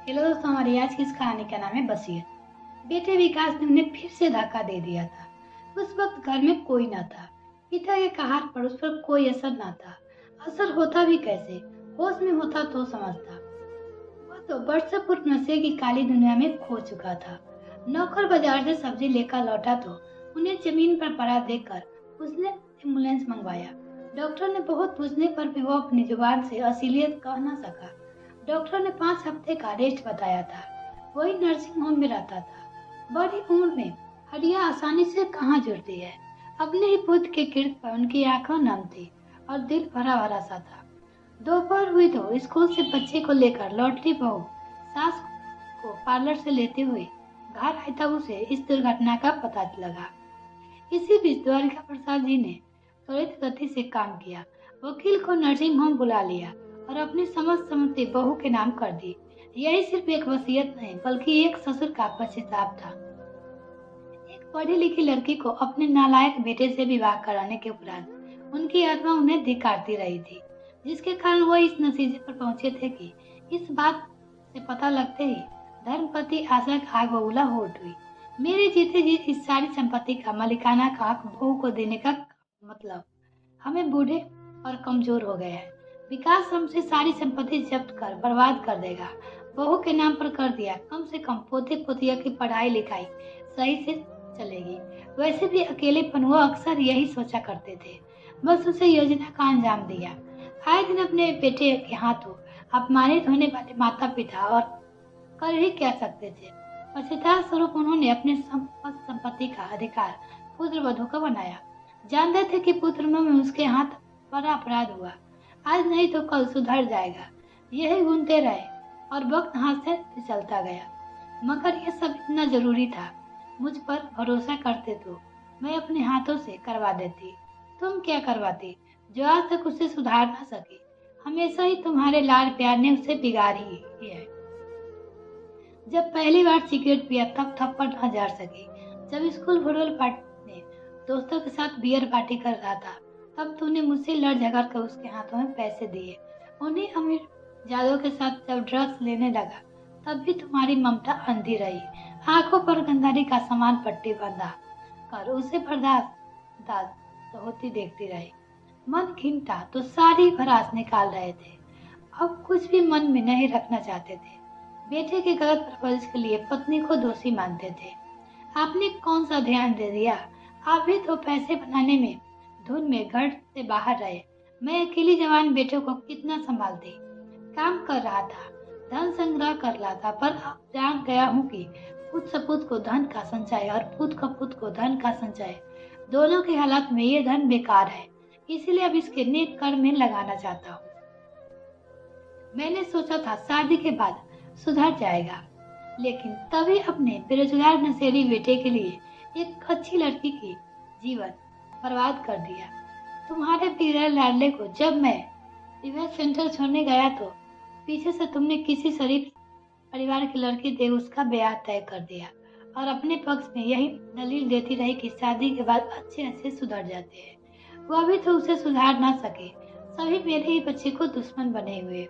Hello दोस्तों, हमारी आज की इस कहानी का नाम है बसीर। बेटे विकास ने उन्हें फिर से धक्का दे दिया था। उस वक्त घर में कोई न था। पिता के कहार पर उस पर कोई असर न था। असर होता भी कैसे, होश में होता तो समझता। वह तो बरसों पूर्व नशे की काली दुनिया में खो चुका था। नौकर बाजार से सब्जी लेकर लौटा तो उन्हें जमीन पर पड़ा देखकर उसने एम्बुलेंस मंगवाया। डॉक्टर ने बहुत पूछने पर भी वो अपनी जुबान से असलियत कह न सका। डॉक्टर ने 5 हफ्ते का रेस्ट बताया था। वही नर्सिंग होम में रहता था। बड़ी उम्र में हड्डियां आसानी से कहाँ जुड़ती है। अपने ही पुत्र के गिरद पर उनकी आंखों नम थी और दिल भरा भरा सा था। दोपहर हुई तो स्कूल से बच्चे को लेकर लौटती बहू सास को पार्लर से लेते हुए घर आई तब उसे इस दुर्घटना का पता लगा। इसी बीच द्वारिका प्रसाद जी ने त्वरित गति से काम किया। वकील को नर्सिंग होम बुला लिया और अपनी समस्त सम्मति बहू के नाम कर दी। यही सिर्फ एक वसीयत नहीं बल्कि एक ससुर का पश्चाताप था। एक पढ़ी लिखी लड़की को अपने नालायक बेटे से विवाह कराने के उपरांत उनकी आत्मा उन्हें धिक्कारती रही थी, जिसके कारण वो इस नतीजे पर पहुंचे थे कि इस बात से पता लगते ही धर्मपति आशा का आग बबूला हो उठी। मेरे जीते जी इस सारी संपत्ति का मालिकाना हक बहू को देने का मतलब हमें बूढ़े और कमजोर हो गए हैं। विकास हमसे सारी संपत्ति जब्त कर बर्बाद कर देगा। बहू के नाम पर कर दिया, कम से कम पोते पोतिया की पढ़ाई लिखाई सही से चलेगी। वैसे भी अकेलेपन वो अक्सर यही सोचा करते थे। बस उसे योजना का अंजाम दिया। आए दिन अपने बेटे के हाथों अपमानित होने वाले माता पिता और कर ही क्या सकते थे। पश्चाताप स्वरूप उन्होंने अपने संपत्ति का अधिकार पुत्र वधू को बनाया। जानते थे कि पुत्र में उसके हाथ बड़ा अपराध हुआ। आज नहीं तो कल सुधर जाएगा। यही गुनते रहे और वक्त हाथ से चलता गया। मगर यह सब इतना जरूरी था। मुझ पर भरोसा करते तो मैं अपने हाथों से करवा देती। तुम क्या करवाती जो आज तक उसे सुधार ना सके। हमेशा ही तुम्हारे लाड प्यार ने उसे बिगाड़ ही है। जब पहली बार सिगरेट पिया तब थप्पड़ न झाड़ सकी। जब स्कूल फुटबॉल पार्टी दोस्तों के साथ बियर पार्टी कर रहा था तब तूने मुझसे लड़ झगड़ कर उसके हाथों में पैसे दिए। उन्हीं अमीर जादों के साथ जब ड्रग्स लेने लगा तब भी तुम्हारी ममता अंधी रही। आंखों पर गंधारी का समान पट्टी बंधा कर उसे बर्दाश्त होती देखती रही। मन खिंता तो सारी भड़ास निकाल रहे थे। अब कुछ भी मन में नहीं रखना चाहते थे। बेटे के गलत परवरिश के लिए पत्नी को दोषी मानते थे। आपने कौन सा ध्यान दे दिया। आप भी तो पैसे बनाने में धुन में घर से बाहर रहे। मैं अकेली जवान बेटे को कितना संभालती। काम कर रहा था, धन संग्रह कर रहा था, पर अब जान गया हूँ कि पुत सपूत को धन का संचय और पुत कपूत को धन का संचय दोनों के हालात में ये धन बेकार है। इसीलिए अब इसके नेक कर्म में लगाना चाहता हूँ। मैंने सोचा था शादी के बाद सुधर जाएगा, लेकिन तभी अपने बेरोजगार नशेड़ी बेटे के लिए एक अच्छी लड़की की जीवन बर्बाद कर दिया। तुम्हारे बिगड़े लाडले को जब मैं रिवर्स सेंटर छोड़ने गया तो पीछे से तुमने किसी शरीफ परिवार की लड़की दे उसका ब्याह तय कर दिया और अपने पक्ष में यही दलील देती रही कि शादी के बाद अच्छे अच्छे सुधर जाते हैं। वह भी तो उसे सुधार ना सके। सभी मेरे ही बच्चे को दुश्मन बने हुए।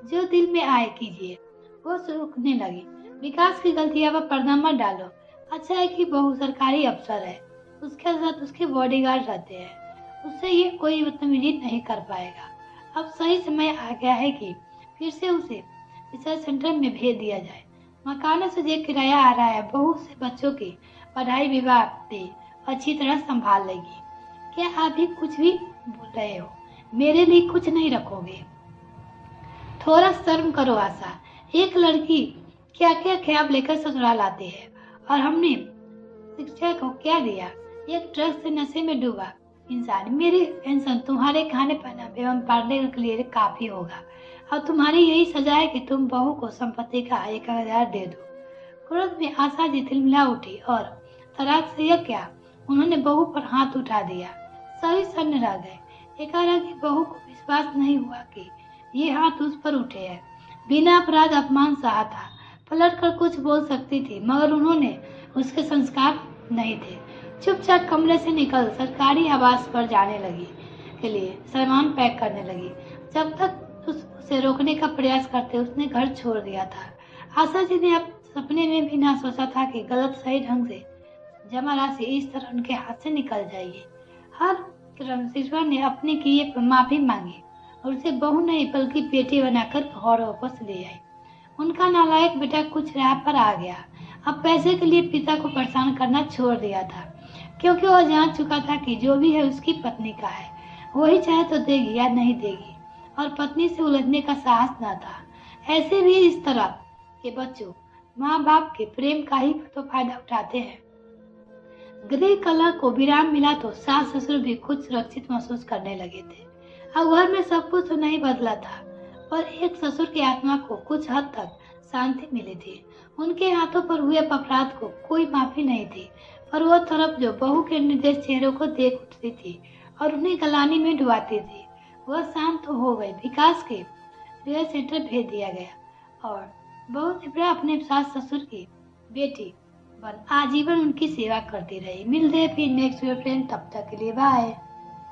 जो दिल में आए कीजिए। वो सूखने लगी। विकास की गलतियां पर पर्दा मत डालो। अच्छा है कि बहू सरकारी अफसर है, उसके साथ उसके बॉडीगार्ड रहते हैं। उससे ये कोई बदतमीजी नहीं कर पाएगा। अब सही समय आ गया है कि फिर से उसे रिसर्च सेंटर में भेज दिया जाए। मकानों से जो किराया आ रहा है बहू से बच्चों की पढ़ाई विवाह पे अच्छी तरह संभाल लेगी। क्या आप भी कुछ भी बोल रहे हो? मेरे लिए कुछ नहीं रखोगे? थोड़ा शर्म करो आशा। एक लड़की क्या क्या ख्याल लेकर ससुराल आती है और हमने शिक्षा को क्या दिया। एक ड्रग्स से नशे में डूबा इंसान। मेरी पेंशन तुम्हारे खाने पहनावे एवं पढ़ने के लिए काफी होगा। और तुम्हारी यही सजा है कि तुम बहू को संपत्ति का 1000 दे दो। क्रोध में आशा जी तिलमिला उठी और तराक से यह क्या, उन्होंने बहू पर हाथ उठा दिया। सभी सन्न रह गए। एकाएक बहू को विश्वास नहीं हुआ कि ये हाथ उस पर उठे हैं। बिना अपराध अपमान सहा था। पलट कर कुछ बोल सकती थी मगर उन्होंने उसके संस्कार नहीं थे। चुपचाप कमरे से निकल सरकारी आवास पर जाने लगी के लिए सामान पैक करने लगी। जब तक उसे रोकने का प्रयास करते उसने घर छोड़ दिया था। आशा जी ने अब सपने में भी ना सोचा था कि गलत सही ढंग से जमा राशि इस तरह उनके हाथ से निकल जाएगी। हर रमशीश्वर ने अपने किए पर माफी मांगी और उसे बहू नहीं बल्कि बेटी बनाकर घर वापस ले आई। उनका नालायक बेटा कुछ राह पर आ गया। अब पैसे के लिए पिता को परेशान करना छोड़ दिया था, क्योंकि वह जान चुका था कि जो भी है उसकी पत्नी का है, वही चाहे तो देगी या नहीं देगी, और पत्नी से उलझने का साहस न था। ऐसे भी इस तरह के बच्चों माँ बाप के प्रेम का ही तो फायदा उठाते हैं। गृह कलह को विराम मिला तो सास ससुर भी खुद सुरक्षित महसूस करने लगे थे। अब घर में सब कुछ तो नहीं बदला था, पर एक ससुर की आत्मा को कुछ हद तक शांति मिली थी। उनके हाथों पर हुए अपराध को कोई माफी नहीं थी, पर वह तरफ जो बहू के निर्देश चेहरों को देख उठती थी और उन्हें गलानी में डुबाती थी, वह शांत तो हो गई। विकास के रियल सेंटर भेज दिया गया और बहू निब्रा अपने सास ससुर की बेटी बन आजीवन उनकी सेवा करती रही। मिलते हैं फिर नेक्स्ट फ्रेंड, तब तक के लिए बाय।